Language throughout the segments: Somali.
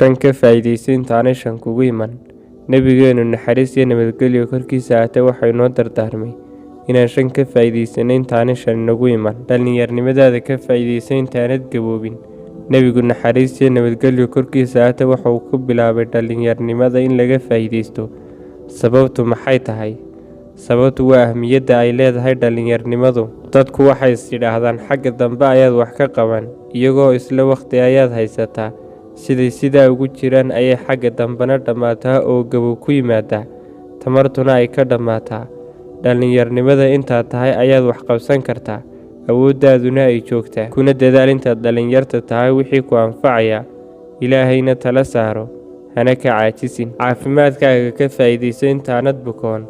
shan ka faa'iidayso intaanay shan kugu iman. Nabigeenu naxariis iyo nabadgelyo korkiisa ahaatee waxaa inoo dardaarmay inaan shan ka faa'iidaysano intaanay shan inagu iman. Dhallinyarnimadaada ka faa'iidayso intaanad gaboobin. Nebigu naxariis iyo nabadgelyo korkiisa ahaatee waxa uu ku bilaabay dhallinyarnimada in laga faa'iidaysto. Sababtu maxay tahay? Sababtu waa ahmiyadda ay leedahay dhallinyarnimadu. Dadku waxay is yidhaahdaan xagga dambe ayaad wax ka qaban, iyagoo isla waqti ayaad haysataa. Sidaa ugu jiraan ayay xagga dambena dhammaataa oo gabow ku yimaadaa, tamartuna ay ka dhammaataa. Dhallinyarnimada intaad tahay ayaad wax qabsan kartaa, awooddaaduna ay joogtaa. Kuna dadaal intaad dhallinyarta tahay wixii ku anfacaya, Ilaahayna tala saaro, hana ka caajisin. Caafimaadkaaga ka faa'iidayso intaanad bukoon,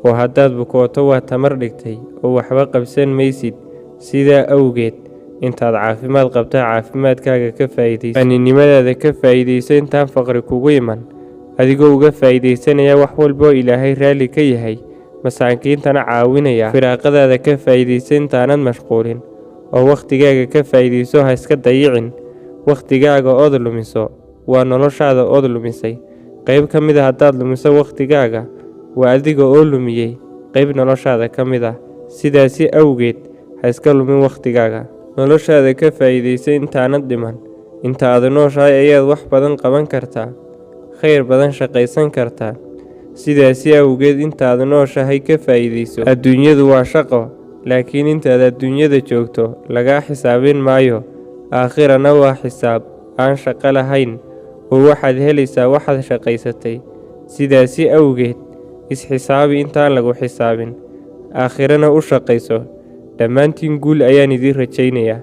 oo haddaad bukooto waa tamar dhigtay oo waxba qabsan maysid. Sidaa awgeed, intaad caafimaad qabta caafimaadkaaga ka faa'iidayso. Qaninimadaada ka faa'iidayso intaan faqri kugu iman, adigoo uga faa'iidaysanaya wax walba oo Ilaahay raalli ka yahay, masaakiintana caawinaya. Firaaqadaada ka faa'iidayso intaanad mashquulin, oo waqtigaaga ka faa'iidayso ha iska dayicin. Waqtigaaga ood lumiso waa noloshaada ood lumisay. Qayb ka mid ah haddaad lumiso waqtigaaga, waa adiga oo lumiyey qayb noloshaada ka mid ah. Sidaasi awgeed, ha iska lumin waqtigaaga. Noloshaada ka faa'iidayso intaanad dhiman. Inta aad nooshahay ayaad wax badan qaban kartaa, khayr badan shaqaysan kartaa. Sidaasi awgeed, intaad nooshahay ka faa'iidayso. Adduunyadu waa shaqo, laakiin intaad adduunyada joogto lagaa xisaabin maayo. Aakhirana waa xisaab aan shaqo lahayn, oo waxaad helaysaa waxaad shaqaysatay. Sidaasi awgeed, is-xisaabi intaan lagu xisaabin, aakhirana u shaqayso. Dhammaantiin guul ayaan idin rajaynayaa.